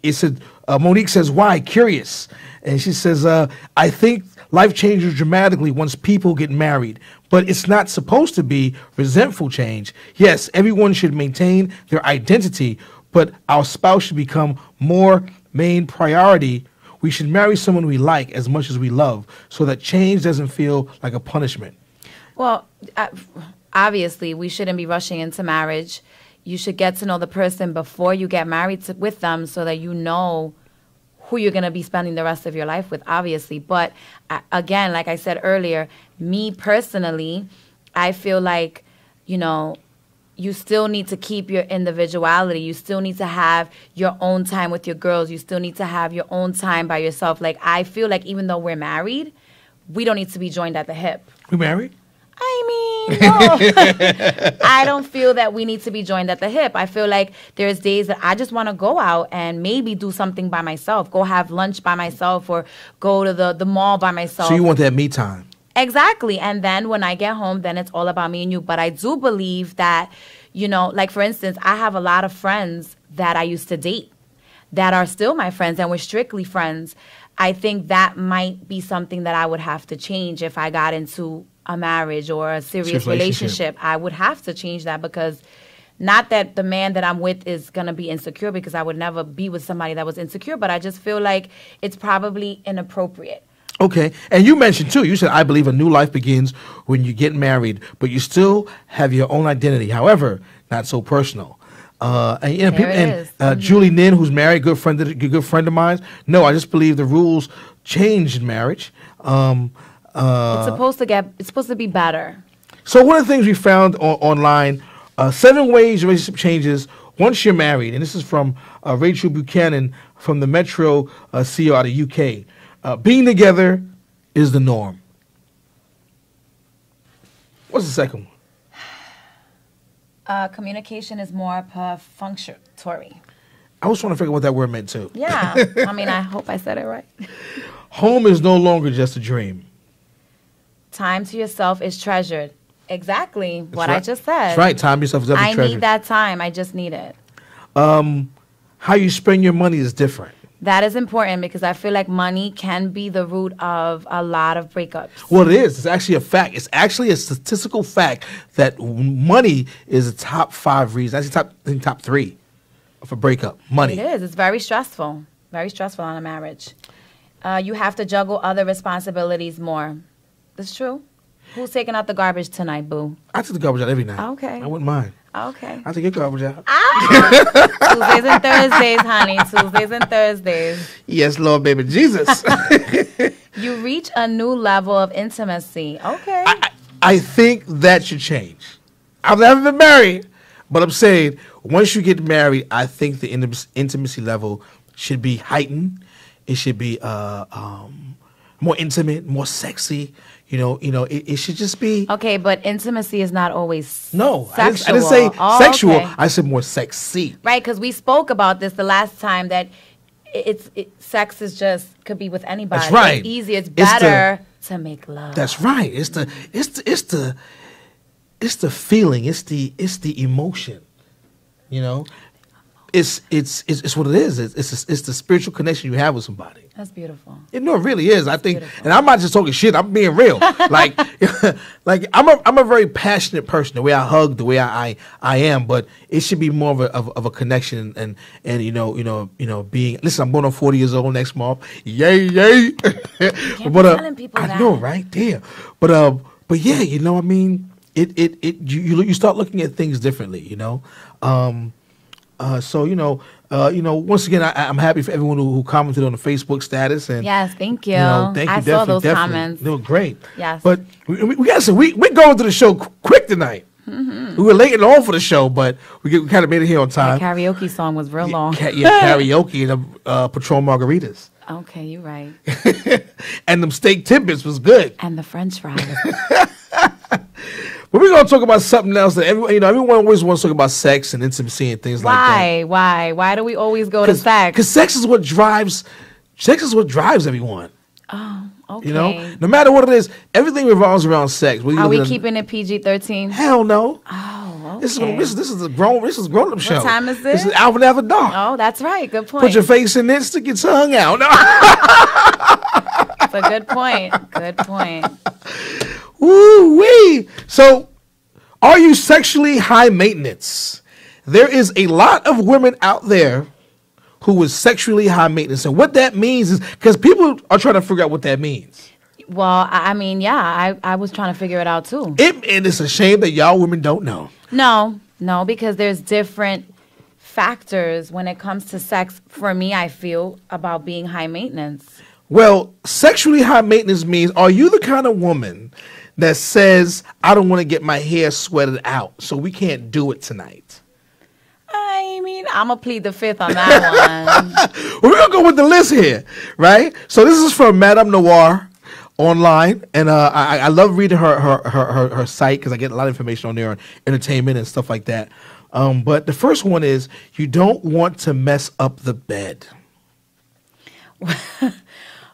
it said Monique says why? Curious, and she says I think life changes dramatically once people get married, but it's not supposed to be resentful change. Yes, everyone should maintain their identity, but our spouse should become more main priority. We should marry someone we like as much as we love, so that change doesn't feel like a punishment. Well, obviously, we shouldn't be rushing into marriage. You should get to know the person before you get married with them so that you know who you're going to be spending the rest of your life with, obviously. But again, like I said earlier, me personally, I feel like, you still need to keep your individuality. You still need to have your own time with your girls. You still need to have your own time by yourself. Like, I feel like even though we're married, we don't need to be joined at the hip. We married? No. I don't feel that we need to be joined at the hip. I feel like there's days that I just want to go out and maybe do something by myself, go have lunch by myself or go to the mall by myself. So you want that me time? Exactly. And then when I get home, then it's all about me and you. But I do believe that, like for instance, I have a lot of friends that I used to date that are still my friends and we're strictly friends. I think that might be something that I would have to change if I got into a marriage or a serious relationship. I would have to change that, because not that the man that I'm with is going to be insecure, because I would never be with somebody that was insecure, but I just feel like it's probably inappropriate. Okay. And you mentioned, too, you said, I believe a new life begins when you get married, but you still have your own identity. However, not so personal. Julie Nin, who's married, good friend of mine. No, I just believe the rules change in marriage. It's supposed to be better. So one of the things we found online, 7 ways your relationship changes once you're married. And this is from Rachel Buchanan from the Metro CEO out of UK. Being together is the norm. What's the second one? Communication is more perfunctory. I was trying to figure out what that word meant too. Yeah. I mean, I hope I said it right. Home is no longer just a dream. Time to yourself is treasured. Exactly what right. I just said. That's right. Time to yourself is definitely treasured. I need that time. I just need it. How you spend your money is different. That is important because I feel like money can be the root of a lot of breakups. Well, it is. It's actually a fact. It's actually a statistical fact that money is the top 5 reasons. Actually, top 3 for breakup. Money. It is. It's very stressful. Very stressful on a marriage. You have to juggle other responsibilities more. That's true. Who's taking out the garbage tonight, boo? I take the garbage out every night. Okay. I wouldn't mind. Okay. I take your garbage out. Tuesdays and Thursdays, honey. Tuesdays and Thursdays. Yes, Lord, baby Jesus. You reach a new level of intimacy. Okay. I think that should change. I've never been married, but I'm saying once you get married, I think the intimacy level should be heightened. It should be more intimate, more sexy. It should just be. Okay, but intimacy is not always sexual. I didn't say sexual. Okay. I said more sexy. Right, because we spoke about this the last time that sex is just could be with anybody. That's right. It's easier. It's better to make love. That's right. It's the feeling. It's the emotion. It's what it is. It's the spiritual connection you have with somebody. That's beautiful. It really is. I think, and I'm not just talking shit. I'm being real. like I'm a very passionate person. The way I hug, the way I am, but it should be more of a connection and being. Listen, I'm going on 40 years old next month. Yay! But telling people I know, right? Damn. But yeah, I mean, you start looking at things differently. Once again, I'm happy for everyone who commented on the Facebook status. And yes, thank you. Thank you. I saw those comments. They were great. Yes. But we got some. We're going to the show quick tonight. Mm-hmm. We were late and on for the show, but we kind of made it here on time. The karaoke song was real long. Karaoke and Patron margaritas. Okay, you're right. And them steak tidbits was good. And the French fries. But we're gonna talk about something else that everyone always wants to talk about sex and intimacy and things like that. Why do we always go to sex? Because sex is what drives everyone. Oh, okay. No matter what it is, everything revolves around sex. Are we keeping it PG-13? Hell no. Oh, okay. This is a grown up show. What time is this? This is Alvin After Dark. Oh, that's right. Good point. Put your face in it, stick your tongue out. No. That's a good point. Good point. Woo-wee. So, are you sexually high maintenance? There is a lot of women out there who is sexually high maintenance. And what that means is, because people are trying to figure out what that means. Well, I mean, yeah, I was trying to figure it out too. And it's a shame that y'all women don't know. No, because there's different factors when it comes to sex, for me, I feel, about being high maintenance. Well, sexually high maintenance means, are you the kind of woman that says, I don't want to get my hair sweated out, so we can't do it tonight? I mean, I'm going to plead the fifth on that one. Well, we're going to go with the list here, right? So this is from Madame Noir online, and I love reading her site because I get a lot of information on there on entertainment and stuff like that. But the first one is, you don't want to mess up the bed.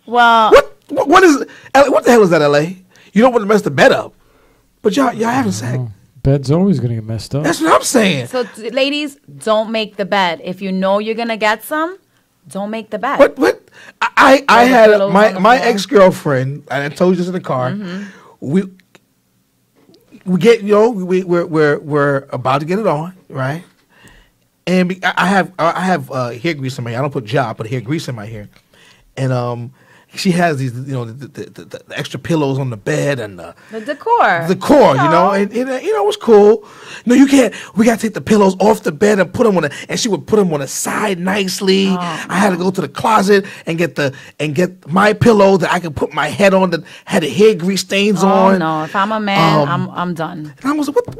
Well, what is what the hell is that, LA? You don't want to mess the bed up, but y'all having sex. Bed's always gonna get messed up. That's what I'm saying. So, ladies, don't make the bed. If you know you're gonna get some, don't make the bed. What? I had my ex-girlfriend, and I told you this in the car. Mm-hmm. We get we're about to get it on, right? And I have hair grease in my hair. I don't put gel, I put hair grease in my hair, and she has these, the extra pillows on the bed and the decor. And it was cool. No, you can't. We gotta take the pillows off the bed and put them and she would put them on the side nicely. I had to go to the closet and get my pillow that I could put my head on that had the hair grease stains on. No, if I'm a man, I'm done. And I was like, what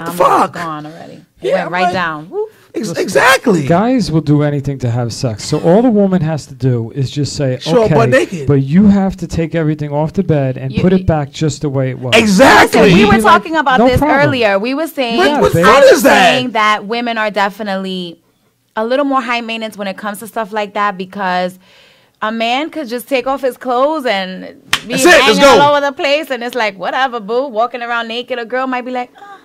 the fuck? Gone already. It went right down. Woof. Exactly. Guys will do anything to have sex. So all the woman has to do is just say, show okay, up naked. But you have to take everything off the bed and put it back just the way it was. Exactly. Listen, we were talking about no this problem. earlier. We were saying, what I fun was is that? saying that women are definitely a little more high maintenance when it comes to stuff like that, because a man could just take off his clothes and be hanging all over the place, and it's like, whatever, boo, walking around naked. A girl might be like, oh,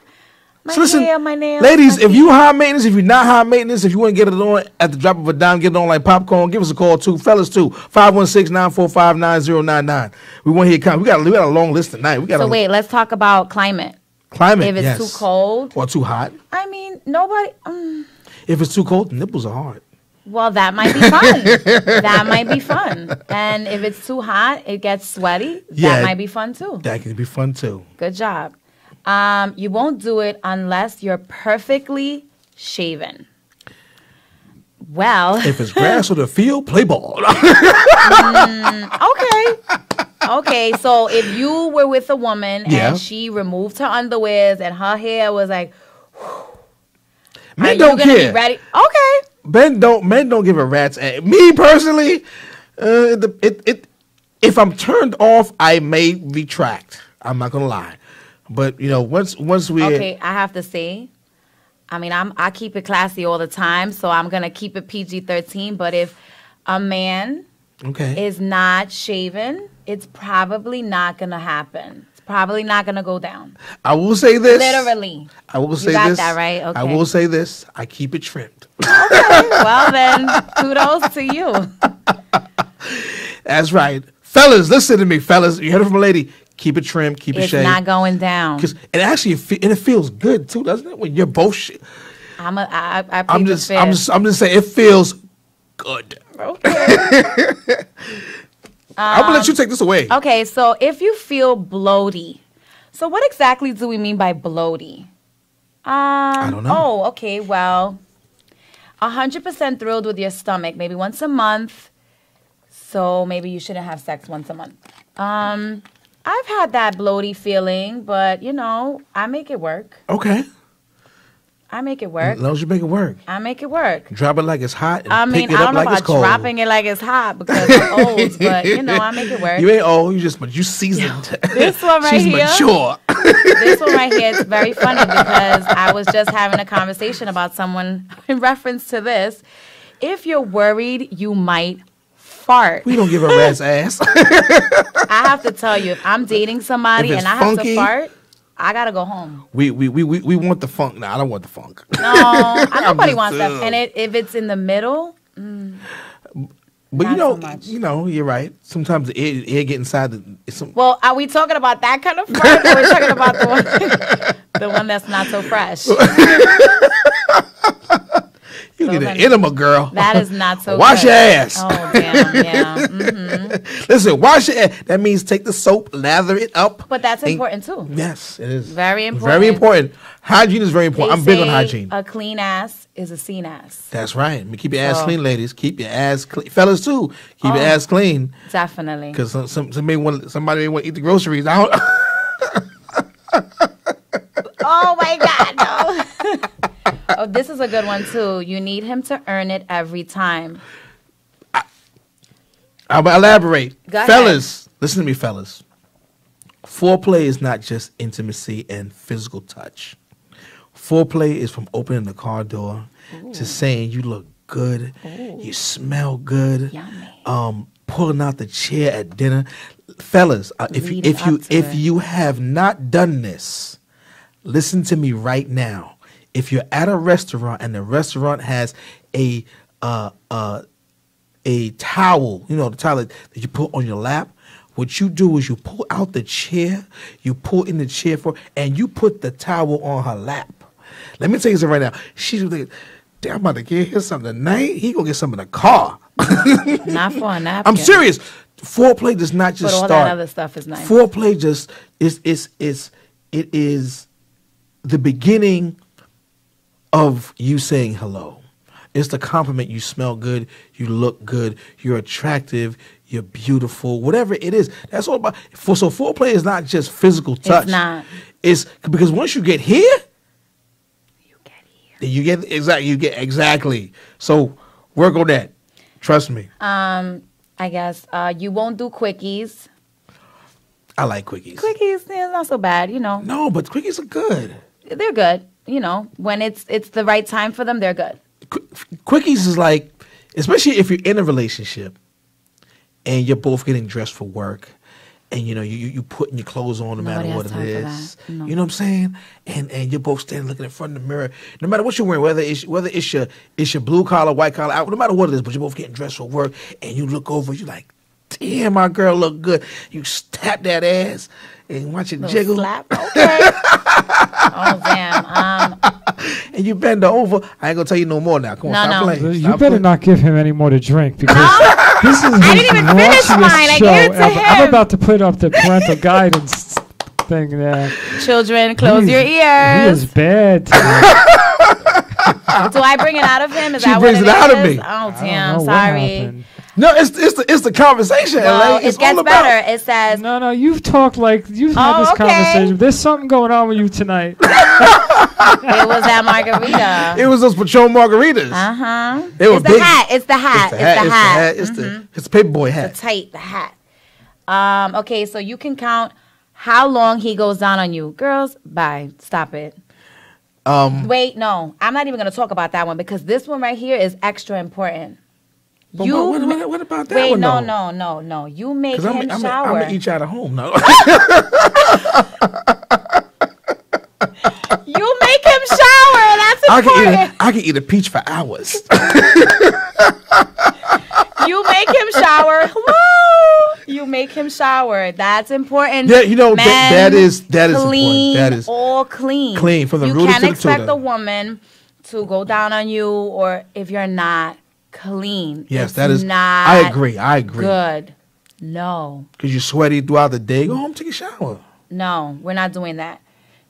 my hair, my nails. Ladies, if you high maintenance, if you're not high maintenance, if you want to get it on at the drop of a dime, get it on like popcorn, give us a call too. Fellas too, 516-945-9099. We want to hear comments. We got a long list tonight. Wait, let's talk about climate. Climate, if it's too cold. Or too hot. I mean, nobody... If it's too cold, the nipples are hard. Well, that might be fun. That might be fun. And if it's too hot, it gets sweaty. That might be fun too. That can be fun too. Good job. You won't do it unless you're perfectly shaven. Well, if it's grass or the field, play ball. Okay. So if you were with a woman and she removed her underwears and her hair was like, men don't care. Be ready? Okay. Men don't give a rat's ass. Me personally, if I'm turned off, I may retract. I'm not gonna lie, but once we I have to say, I mean, I keep it classy all the time, so I'm gonna keep it PG-13. But if a man is not shaven, it's probably not gonna happen. It's probably not gonna go down. I will say this. Literally. I will say you got this. That right? Okay. I will say this. I keep it trimmed. Okay. Well then, kudos to you. That's right, fellas. Listen to me, fellas. You heard it from a lady. Keep it trimmed. Keep it shaved. It's not going down. Because it feels good too, doesn't it? When you're both. I'm just saying it feels good. Okay. I'm gonna let you take this away. Okay, so if you feel bloaty, so what exactly do we mean by bloaty? I don't know. Oh, okay. Well, 100% thrilled with your stomach, maybe once a month. So maybe you shouldn't have sex once a month. I've had that bloaty feeling, but I make it work. Okay. I make it work. As long as you make it work. I make it work. Drop it like it's hot. And I mean, pick it I up don't know like about it's cold. dropping it like it's hot because I'm old, but I make it work. You ain't old. You seasoned. This one right She's here. She's mature. This one right here is very funny because I was just having a conversation about someone in reference to this. If you're worried, you might fart. We don't give a rat's ass. I have to tell you, if I'm dating somebody and I have to fart, I gotta go home. We want the funk. No, I don't want the funk. No, nobody wants that. And if it's in the middle, but you're right. Sometimes the air get inside Well, are we talking about that kind of fart, or are we talking about the one that's not so fresh? You get an enema, girl. That is not so Wash your ass. Oh, damn, yeah. Mm-hmm. Listen, wash your ass. That means take the soap, lather it up. But that's important, too. Yes, it is. Very important. Very important. Hygiene is very important. I'm big on hygiene. A clean ass is a seen ass. That's right. Keep your ass clean, ladies. Keep your ass clean. Fellas, too. Keep your ass clean. Definitely. Because somebody may want to eat the groceries. I don't... Oh, my God, no. Oh, this is a good one, too. You need him to earn it every time. I'll elaborate. Go ahead. Fellas, listen to me, fellas. Foreplay is not just intimacy and physical touch. Foreplay is from opening the car door to saying you look good, you smell good, pulling out the chair at dinner. Fellas, if you have not done this, listen to me right now. If you're at a restaurant and the restaurant has a towel, the towel that you put on your lap, what you do is you pull out the chair, you pull in the chair and you put the towel on her lap. Let me tell you something right now. She's thinking, damn, I'm about to get him something tonight. He gonna get something in the car. Not for a napkin. I'm serious. Foreplay does not just start. But all that other stuff is nice. Foreplay just it is the beginning of you saying hello. It's the compliment. You smell good. You look good. You're attractive. You're beautiful. Whatever it is, that's all about. So foreplay is not just physical touch. It's not. It's because once you get here, You get exactly. So work on that. Trust me. I guess you won't do quickies. I like quickies. Quickies, yeah, not so bad, you know. No, but quickies are good. They're good, you know. When it's the right time for them, they're good. Quickies is like, especially if you're in a relationship and you're both getting dressed for work, and you know you putting your clothes on no matter what it is. No. You know what I'm saying? And you're both standing looking in front of the mirror. No matter what you're wearing, whether it's your blue collar, white collar outfit, no matter what it is, but you're both getting dressed for work, and you look over, you're like, damn, my girl look good. You tap that ass and watch it jiggle. Slap, okay. Oh damn. And you bend her over. I ain't gonna tell you no more now. Come on, stop playing. You better not give him any more to drink because this is I didn't even finish mine. I gave it to him. I'm about to put up the parental guidance thing there. Children, close your ears. He is bad. Do I bring it out of him? She brings it out of me. Oh damn, sorry. No, it's the conversation. Well, it gets better. It says no. You've talked like you've had this conversation. There's something going on with you tonight. It was that margarita. It was those Patron margaritas. They were big. It's the hat. It's the paperboy hat. It's tight. The hat. Okay, so you can count how long he goes down on you. Girls, bye. Stop it. Wait, no. I'm not even going to talk about that one because this one right here is extra important. What about that wait, one? Wait, no. You make him shower. I'm going to eat you out of home now. You make him shower. That's important. I can eat a peach for hours. You make him shower. Hello. You make him shower. That's important. Yeah, you know that is clean, important. That is all clean. Clean from the rooter to the You can't tutor. expect a woman to go down on you, or if you're not clean. Yes, it's that is. Not I agree. Good. No. Because you're sweaty throughout the day. Go home, take a shower. No, we're not doing that.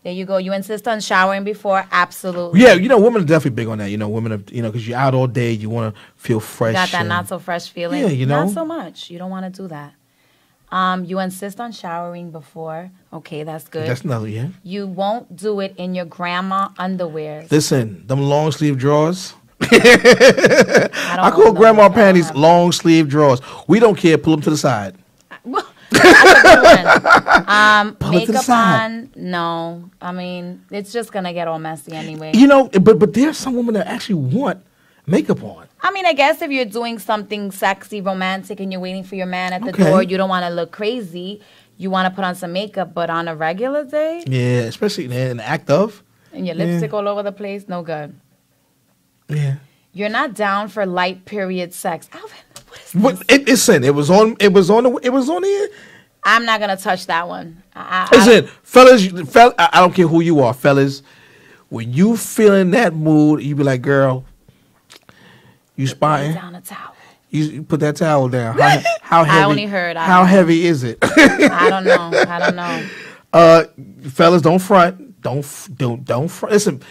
There you go. You insist on showering before? Absolutely. Yeah, you know, women are definitely big on that. You know, women are, because you're out all day, you want to feel fresh. Got that not so fresh feeling? Yeah, you know. Not so much. You don't want to do that. You insist on showering before. Okay, that's good. That's another, yeah. You won't do it in your grandma underwear. Listen, them long sleeve drawers. I call grandma panties long sleeve drawers. We don't care. Pull them to the side. That's a good one. Makeup on, no. I mean, it's just gonna get all messy anyway. You know, but there's some women that actually want makeup on. I mean, I guess if you're doing something sexy, romantic, and you're waiting for your man at the door, you don't want to look crazy. You want to put on some makeup, but on a regular day, yeah, especially in the act of, and your lipstick all over the place, no good. Yeah, you're not down for light period sex, Alvin. What is this? It was on the. I'm not gonna touch that one. Listen, fellas, I don't care who you are, fellas. When you feel in that mood, you be like, girl, you spying. Down a towel. You put that towel down. How heavy? I only heard. How heavy is it? I don't know. Fellas, don't front. Don't front. Listen.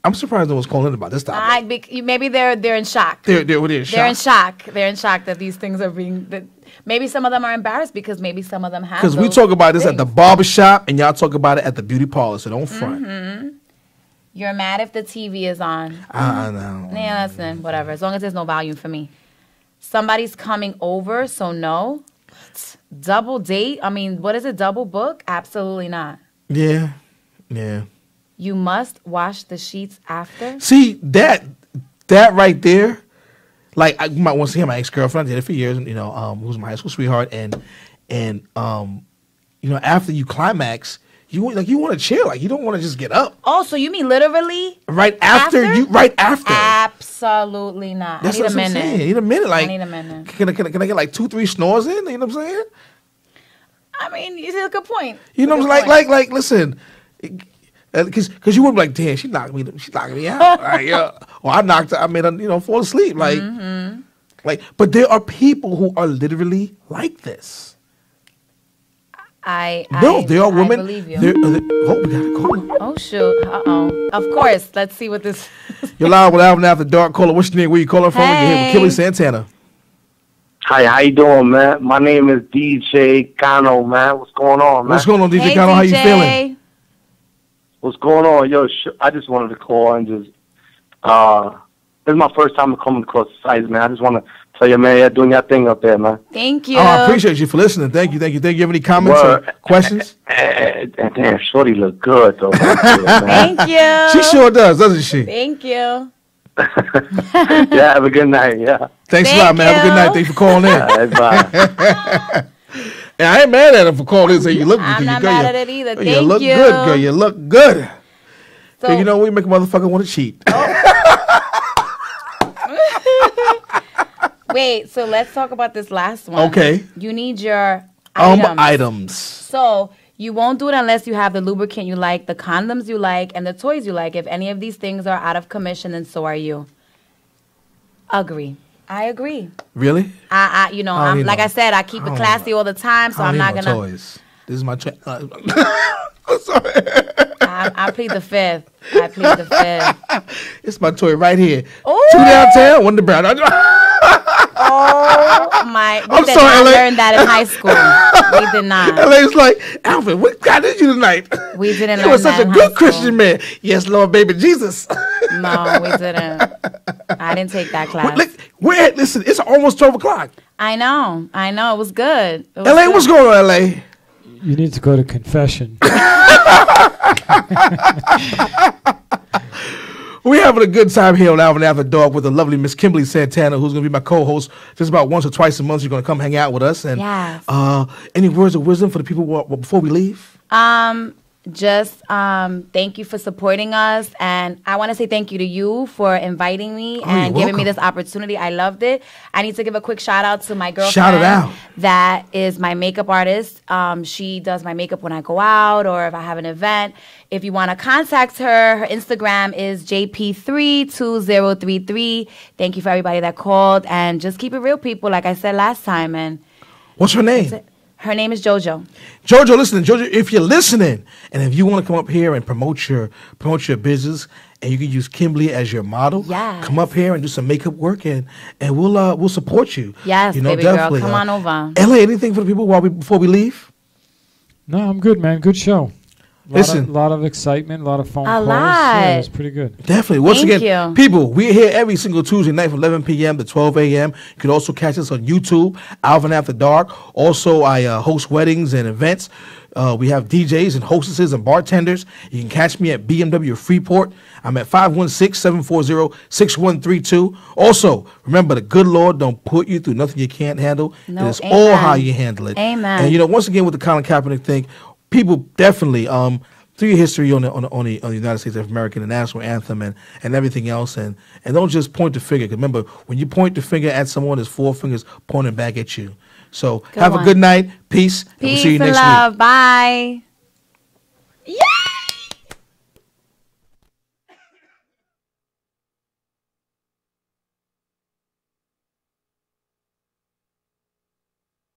I'm surprised no one's calling in about this topic. Maybe they're in shock. They're in shock. They're in shock that these things are being. Maybe some of them are embarrassed because maybe some of them have. Because we talk about this at the barbershop and y'all talk about it at the beauty parlor, so don't front. Mm-hmm. You're mad if the TV is on. I know. Yeah, listen, whatever. As long as there's no volume for me. Somebody's coming over, so no. Double date? I mean, what is it? Double book? Absolutely not. Yeah. You must wash the sheets after. See, that right there, like I might want to see my ex-girlfriend. I did it for years, who was my high school sweetheart, and after you climax, you want to chill, like you don't want to just get up. Oh, so you mean literally? Right after? Absolutely not. That's what I'm saying. I need a minute. Like, I need a minute. Can I get like 2-3 snores in? You know what I'm saying? I mean, you said a good point. You know what I'm saying? Like, listen. Because you wouldn't be like, damn, she knocked me out. Like, or I knocked her, I made her, fall asleep. Like, but there are people who are literally like this. There are women. I believe you. We got a call. Oh, shoot. Of course. Let's see what this You're live with Alvin After Dark. Caller, what's your name? Where you calling from? You're here with Kimberly Santana. Hi, how you doing, man? My name is DJ Kano, man. What's going on, man? What's going on, DJ Kano? How you feeling? What's going on? Yo, I just wanted to call and just This is my first time coming across the sites, man. I just want to tell you, man, you're doing your thing up there, man. Thank you. Oh, I appreciate you for listening. Thank you. You have any comments or questions? Damn, Shorty look good, though. Thank you. She sure does, doesn't she? Thank you. Yeah, have a good night, yeah. Thanks a lot, man. Have a good night. Thanks for calling in. All right, bye. And I ain't mad at him for calling in. Say you look good. I'm not mad at it either. Thank you. Look good, girl. You look good. So, you know, we make a motherfucker want to cheat. Wait, so let's talk about this last one. Okay. You need your items. So you won't do it unless you have the lubricant you like, the condoms you like, and the toys you like. If any of these things are out of commission, then so are you. Agree. I agree. Really? I said, I keep it classy all the time, so I'm not gonna. Toys. This is my. I'm sorry. I plead the fifth. It's my toy right here. Ooh. 2 downtown, 1 the brown. Oh my! We did sorry, not LA. learn that in high school. We did not. LA's like, Alvin, what God did you tonight? We didn't. You were such a good Christian man. Yes, Lord, baby Jesus. No, we didn't. I didn't take that class. Listen, it's almost 12 o'clock. I know. It was good. LA, what's going on, LA? You need to go to confession. We're having a good time here on Alvin After Dark with the lovely Miss Kimberly Santana, who's going to be my co-host just about once or twice a month. She's going to come hang out with us. And yes. Any words of wisdom for the people before we leave? Just thank you for supporting us, and I want to say thank you to you for inviting me and giving me this opportunity. I loved it. I need to give a quick shout out to my girlfriend. Shout it out. That is my makeup artist. She does my makeup when I go out or if I have an event. If you want to contact her, her Instagram is JP32033. Thank you for everybody that called, and just keep it real, people, like I said last time. And what's her name? Her name is JoJo. JoJo, listen, JoJo, if you're listening, and if you want to come up here and promote your business, and you can use Kimberly as your model, come up here and do some makeup work, and we'll support you. Yes, baby definitely. Girl, come on over. LA, anything for the people before we leave? No, I'm good, man. Good show. A lot of excitement, a lot of phone calls. Yeah, it was pretty good. Definitely. Once again, people, we're here every single Tuesday night from 11 p.m. to 12 a.m. You can also catch us on YouTube, Alvin After Dark. Also, I host weddings and events. We have DJs and hostesses and bartenders. You can catch me at BMW Freeport. I'm at 516-740-6132. Also, remember, the good Lord don't put you through nothing you can't handle. No, it's all how you handle it. Amen. And, once again, with the Colin Kaepernick thing, people definitely do your history on the United States of America, the national anthem, and everything else, and don't just point the finger. 'Cause remember, when you point the finger at someone, there's 4 fingers pointing back at you. So have a good night. Peace. Peace and we'll see you and next love. week. Bye.